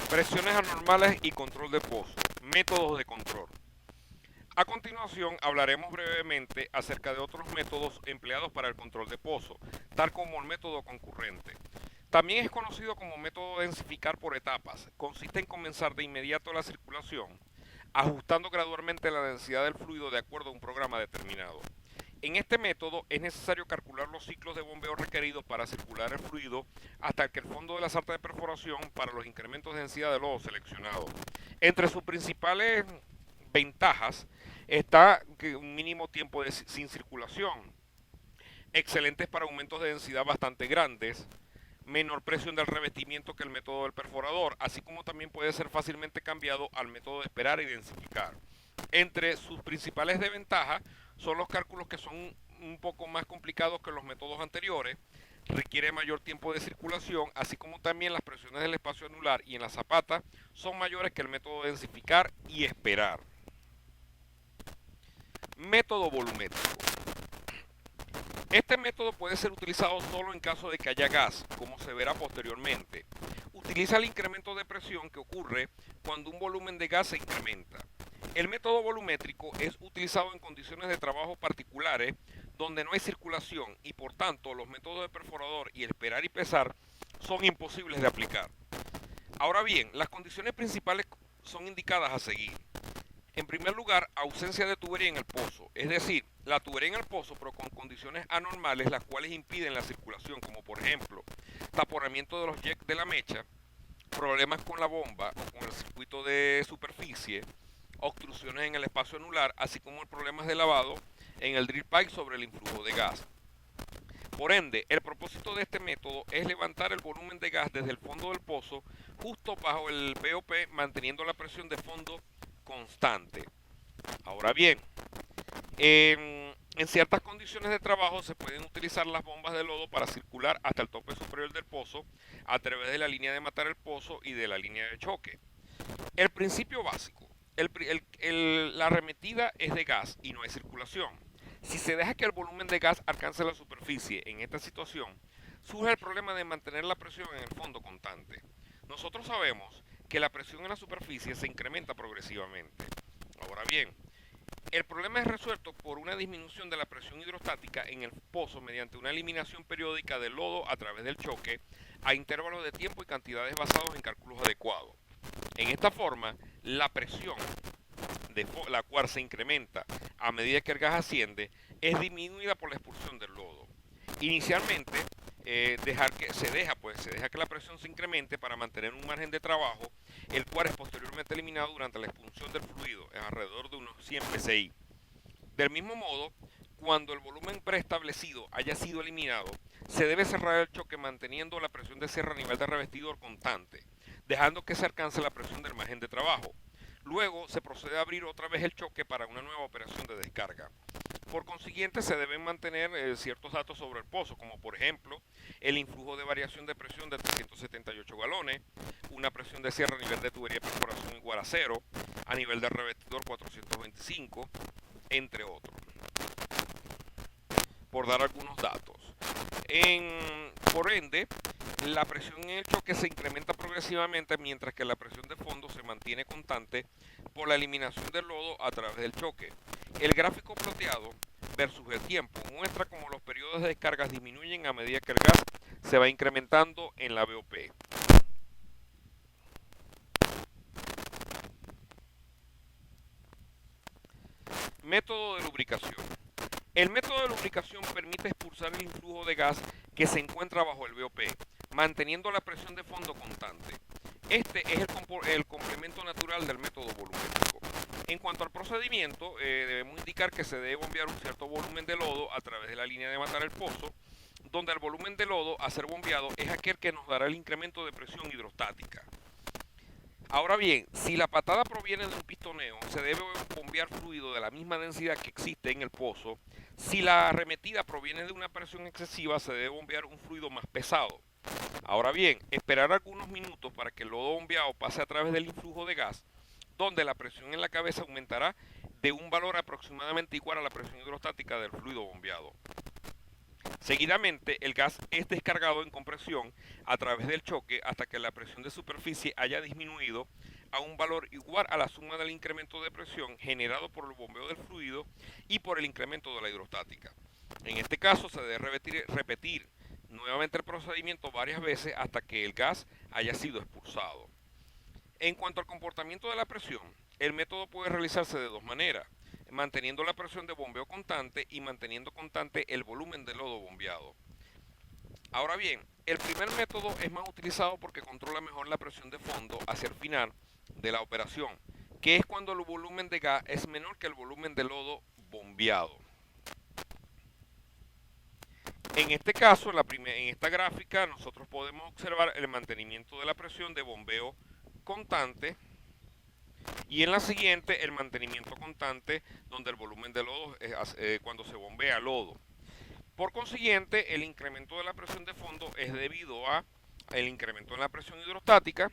Presiones anormales y control de pozo. Métodos de control. A continuación hablaremos brevemente acerca de otros métodos empleados para el control de pozo, tal como el método concurrente. También es conocido como método de densificar por etapas. Consiste en comenzar de inmediato la circulación, ajustando gradualmente la densidad del fluido de acuerdo a un programa determinado. En este método es necesario calcular los ciclos de bombeo requeridos para circular el fluido hasta que el fondo de la sarta de perforación para los incrementos de densidad de lodo seleccionado. Entre sus principales ventajas está que un mínimo tiempo sin circulación, excelentes para aumentos de densidad bastante grandes, menor presión del revestimiento que el método del perforador, así como también puede ser fácilmente cambiado al método de esperar y densificar. Entre sus principales desventajas son los cálculos que son un poco más complicados que los métodos anteriores, requiere mayor tiempo de circulación, así como también las presiones del espacio anular y en la zapata son mayores que el método de densificar y esperar. Método volumétrico. Este método puede ser utilizado solo en caso de que haya gas, como se verá posteriormente. Utiliza el incremento de presión que ocurre cuando un volumen de gas se incrementa. El método volumétrico es utilizado en condiciones de trabajo particulares donde no hay circulación y por tanto los métodos de perforador y el esperar y pesar son imposibles de aplicar. Ahora bien, las condiciones principales son indicadas a seguir. En primer lugar, ausencia de tubería en el pozo, es decir, la tubería en el pozo pero con condiciones anormales las cuales impiden la circulación, como por ejemplo taponamiento de los jacks de la mecha, problemas con la bomba o con el circuito de superficie, obstrucciones en el espacio anular, así como problemas de lavado en el drill pipe sobre el influjo de gas. Por ende, el propósito de este método es levantar el volumen de gas desde el fondo del pozo justo bajo el BOP, manteniendo la presión de fondo constante. Ahora bien, en ciertas condiciones de trabajo se pueden utilizar las bombas de lodo para circular hasta el tope superior del pozo a través de la línea de matar el pozo y de la línea de choque. El principio básico, la arremetida es de gas y no hay circulación. Si se deja que el volumen de gas alcance la superficie en esta situación, surge el problema de mantener la presión en el fondo constante. Nosotros sabemos que la presión en la superficie se incrementa progresivamente. Ahora bien, el problema es resuelto por una disminución de la presión hidrostática en el pozo mediante una eliminación periódica del lodo a través del choque a intervalos de tiempo y cantidades basados en cálculos adecuados. En esta forma, la presión de la cual se incrementa a medida que el gas asciende es disminuida por la expulsión del lodo. Inicialmente, se deja que la presión se incremente para mantener un margen de trabajo, el cual es posteriormente eliminado durante la expulsión del fluido, en alrededor de unos 100 psi. Del mismo modo, cuando el volumen preestablecido haya sido eliminado, se debe cerrar el choque manteniendo la presión de cierre a nivel de revestidor constante, dejando que se alcance la presión del margen de trabajo. Luego se procede a abrir otra vez el choque para una nueva operación de descarga. Por consiguiente, se deben mantener ciertos datos sobre el pozo, como por ejemplo el influjo de variación de presión de 378 galones, una presión de cierre a nivel de tubería de perforación igual a 0, a nivel de revestidor 425, entre otros, por dar algunos datos. Por ende, la presión en el choque se incrementa progresivamente mientras que la presión de fondo se mantiene constante por la eliminación del lodo a través del choque. El gráfico ploteado versus el tiempo muestra cómo los periodos de descargas disminuyen a medida que el gas se va incrementando en la BOP. Método de lubricación. El método de lubricación permite expulsar el influjo de gas que se encuentra bajo el BOP, manteniendo la presión de fondo constante. Este es el complemento natural del método volumétrico. En cuanto al procedimiento, debemos indicar que se debe bombear un cierto volumen de lodo a través de la línea de matar el pozo, donde el volumen de lodo a ser bombeado es aquel que nos dará el incremento de presión hidrostática. Ahora bien, si la patada proviene de un pistoneo, se debe bombear fluido de la misma densidad que existe en el pozo. Si la arremetida proviene de una presión excesiva, se debe bombear un fluido más pesado. Ahora bien, esperar algunos minutos para que el lodo bombeado pase a través del influjo de gas, donde la presión en la cabeza aumentará de un valor aproximadamente igual a la presión hidrostática del fluido bombeado. Seguidamente, el gas es descargado en compresión a través del choque hasta que la presión de superficie haya disminuido a un valor igual a la suma del incremento de presión generado por el bombeo del fluido y por el incremento de la hidrostática. En este caso, se debe repetir nuevamente el procedimiento varias veces hasta que el gas haya sido expulsado. En cuanto al comportamiento de la presión, el método puede realizarse de dos maneras, manteniendo la presión de bombeo constante y manteniendo constante el volumen de lodo bombeado. Ahora bien, el primer método es más utilizado porque controla mejor la presión de fondo hacia el final de la operación, que es cuando el volumen de gas es menor que el volumen de lodo bombeado. En este caso, en esta gráfica, nosotros podemos observar el mantenimiento de la presión de bombeo constante y en la siguiente el mantenimiento constante donde el volumen de lodo es cuando se bombea lodo. Por consiguiente, el incremento de la presión de fondo es debido a el incremento en la presión hidrostática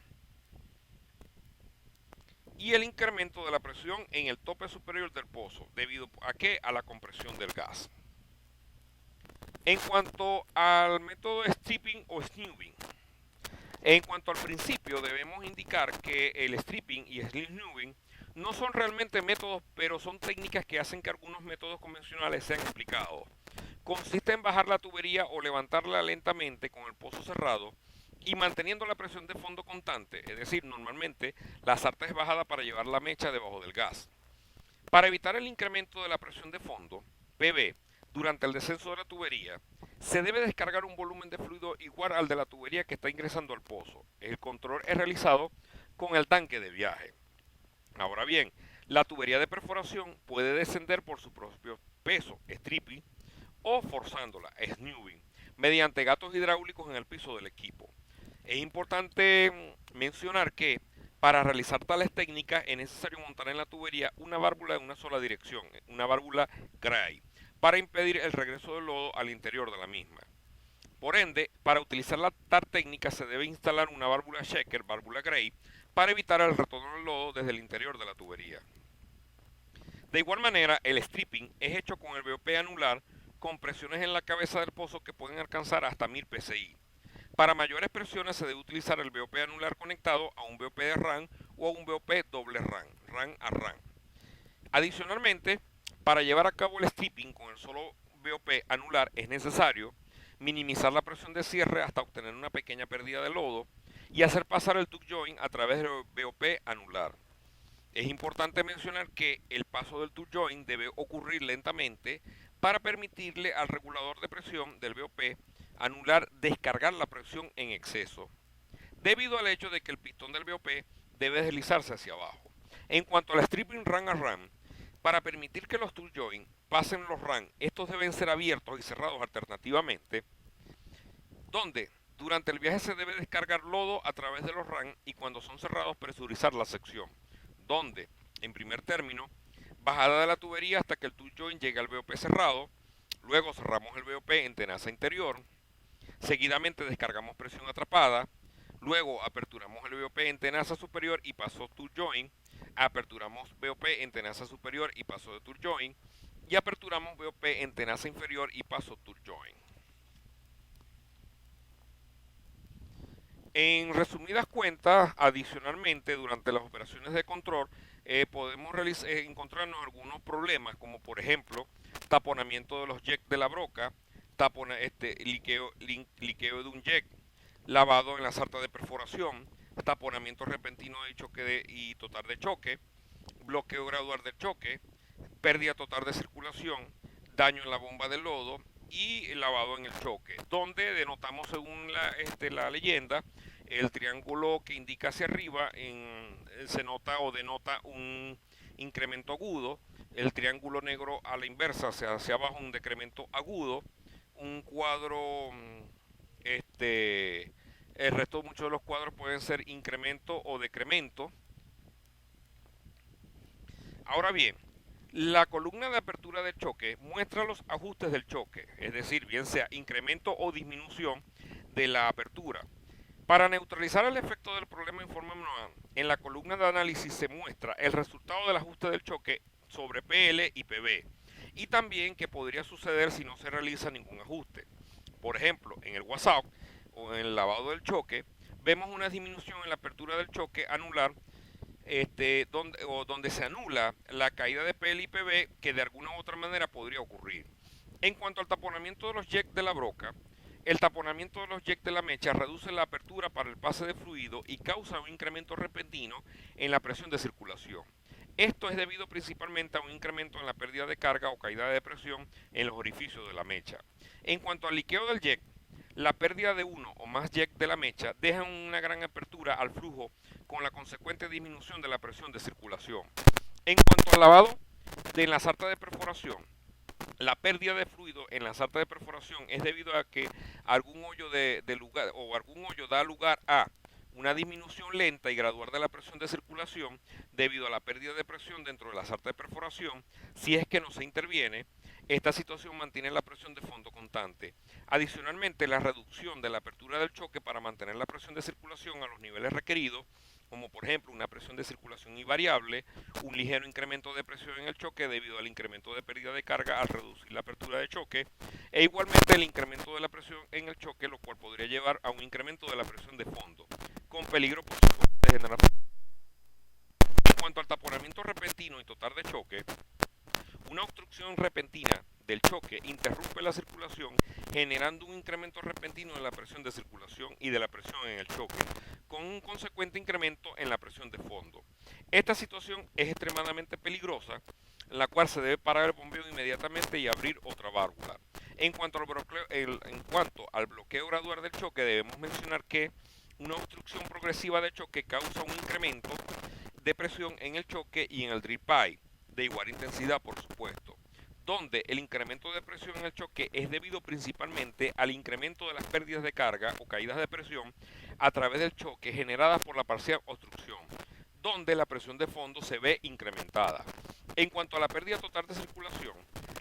y el incremento de la presión en el tope superior del pozo, debido a qué? A la compresión del gas. En cuanto al método de stripping o snoobing, en cuanto al principio debemos indicar que el stripping y el snoobing no son realmente métodos, pero son técnicas que hacen que algunos métodos convencionales sean explicados. Consiste en bajar la tubería o levantarla lentamente con el pozo cerrado y manteniendo la presión de fondo constante, es decir, normalmente la sarta es bajada para llevar la mecha debajo del gas. Para evitar el incremento de la presión de fondo, PB, durante el descenso de la tubería, se debe descargar un volumen de fluido igual al de la tubería que está ingresando al pozo. El control es realizado con el tanque de viaje. Ahora bien, la tubería de perforación puede descender por su propio peso, stripping, o forzándola, snoobing, mediante gatos hidráulicos en el piso del equipo. Es importante mencionar que para realizar tales técnicas es necesario montar en la tubería una válvula de una sola dirección, una válvula Gray, para impedir el regreso del lodo al interior de la misma. Por ende, para utilizar tal técnica se debe instalar una válvula Checker, válvula Gray, para evitar el retorno del lodo desde el interior de la tubería. De igual manera, el stripping es hecho con el BOP anular con presiones en la cabeza del pozo que pueden alcanzar hasta 1000 psi. Para mayores presiones se debe utilizar el BOP anular conectado a un BOP de RAN o a un BOP doble RAN, RAN a RAN. Adicionalmente, para llevar a cabo el stripping con el solo BOP anular es necesario minimizar la presión de cierre hasta obtener una pequeña pérdida de lodo y hacer pasar el tuck joint a través del BOP anular. Es importante mencionar que el paso del tuck joint debe ocurrir lentamente para permitirle al regulador de presión del BOP anular descargar la presión en exceso, debido al hecho de que el pistón del BOP debe deslizarse hacia abajo. En cuanto al stripping RAN a RAN, para permitir que los tuck joint pasen los RAN, estos deben ser abiertos y cerrados alternativamente, donde durante el viaje se debe descargar lodo a través de los RAN y cuando son cerrados presurizar la sección, donde, en primer término, bajada de la tubería hasta que el tuck joint llegue al BOP cerrado, luego cerramos el BOP en tenaza interior, seguidamente descargamos presión atrapada, luego aperturamos el BOP en tenaza superior y paso tuck joint, aperturamos BOP en tenaza superior y paso de tuck joint, y aperturamos BOP en tenaza inferior y paso tuck joint. En resumidas cuentas, adicionalmente, durante las operaciones de control, podemos encontrarnos algunos problemas, como por ejemplo, taponamiento de los jacks de la broca, liqueo de un jack, lavado en la sarta de perforación, taponamiento repentino de choque y total de choque, bloqueo gradual del choque, pérdida total de circulación, daño en la bomba de lodo y lavado en el choque, donde denotamos según la leyenda el triángulo que indica hacia arriba se nota o denota un incremento agudo, el triángulo negro a la inversa hacia abajo un decremento agudo, un cuadro el resto muchos de los cuadros pueden ser incremento o decremento. Ahora bien, la columna de apertura del choque muestra los ajustes del choque, es decir, bien sea incremento o disminución de la apertura. Para neutralizar el efecto del problema en forma manual, en la columna de análisis se muestra el resultado del ajuste del choque sobre PL y PB y también qué podría suceder si no se realiza ningún ajuste. Por ejemplo, en el WhatsApp o en el lavado del choque, vemos una disminución en la apertura del choque anular, donde se anula la caída de PL y PB que de alguna u otra manera podría ocurrir. En cuanto al taponamiento de los jacks de la broca, el taponamiento de los jacks de la mecha reduce la apertura para el pase de fluido y causa un incremento repentino en la presión de circulación. Esto es debido principalmente a un incremento en la pérdida de carga o caída de presión en los orificios de la mecha. En cuanto al liqueo del jack, la pérdida de uno o más jacks de la mecha deja una gran apertura al flujo con la consecuente disminución de la presión de circulación. En cuanto al lavado de la sarta de perforación, la pérdida de fluido en la sarta de perforación es debido a que algún hoyo algún hoyo da lugar a una disminución lenta y gradual de la presión de circulación debido a la pérdida de presión dentro de la sarta de perforación. Si es que no se interviene, esta situación mantiene la presión de fondo constante. Adicionalmente, la reducción de la apertura del choque para mantener la presión de circulación a los niveles requeridos, como por ejemplo una presión de circulación invariable, un ligero incremento de presión en el choque debido al incremento de pérdida de carga al reducir la apertura de choque, e igualmente el incremento de la presión en el choque, lo cual podría llevar a un incremento de la presión de fondo, con peligro por supuesto de generar. En cuanto al taponamiento repentino y total de choque, una obstrucción repentina del choque interrumpe la circulación, generando un incremento repentino en la presión de circulación y de la presión en el choque, con un consecuente incremento en la presión de fondo. Esta situación es extremadamente peligrosa, la cual se debe parar el bombeo inmediatamente y abrir otra válvula. En cuanto al bloqueo gradual del choque, debemos mencionar que una obstrucción progresiva de choque causa un incremento de presión en el choque y en el drill pipe, de igual intensidad por supuesto, donde el incremento de presión en el choque es debido principalmente al incremento de las pérdidas de carga o caídas de presión a través del choque generadas por la parcial obstrucción, donde la presión de fondo se ve incrementada. En cuanto a la pérdida total de circulación,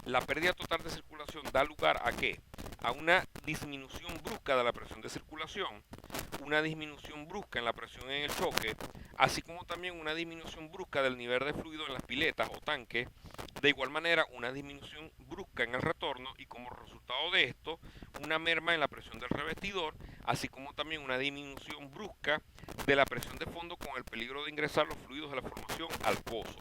la pérdida total de circulación da lugar a ¿qué? A una disminución brusca de la presión de circulación, una disminución brusca en la presión en el choque, así como también una disminución brusca del nivel de fluido en las piletas o tanques, de igual manera una disminución brusca en el retorno y como resultado de esto una merma en la presión del revestidor, así como también una disminución brusca de la presión de fondo con el peligro de ingresar los fluidos de la formación al pozo.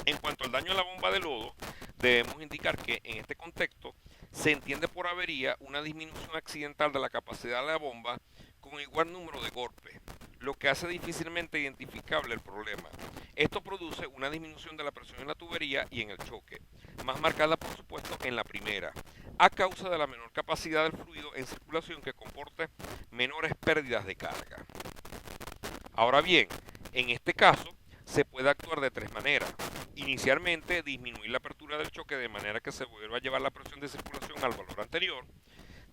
En cuanto al daño a la bomba de lodo, debemos indicar que en este contexto se entiende por avería una disminución accidental de la capacidad de la bomba con igual número de golpes, lo que hace difícilmente identificable el problema. Esto produce una disminución de la presión en la tubería y en el choque, más marcada por supuesto en la primera, a causa de la menor capacidad del fluido en circulación que comporte menores pérdidas de carga. Ahora bien, en este caso se puede actuar de tres maneras. Inicialmente, disminuir la apertura del choque de manera que se vuelva a llevar la presión de circulación al valor anterior.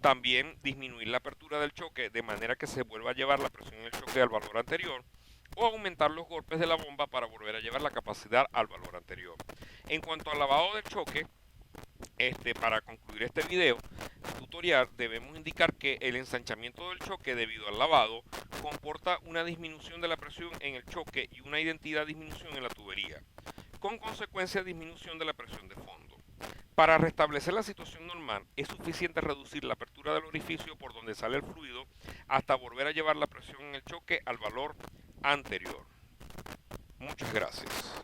También disminuir la apertura del choque de manera que se vuelva a llevar la presión en el choque al valor anterior. O aumentar los golpes de la bomba para volver a llevar la capacidad al valor anterior. En cuanto al lavado del choque, para concluir este video tutorial debemos indicar que el ensanchamiento del choque debido al lavado comporta una disminución de la presión en el choque y una idéntica disminución en la tubería, con consecuencia disminución de la presión de fondo. Para restablecer la situación normal es suficiente reducir la apertura del orificio por donde sale el fluido hasta volver a llevar la presión en el choque al valor anterior. Muchas gracias.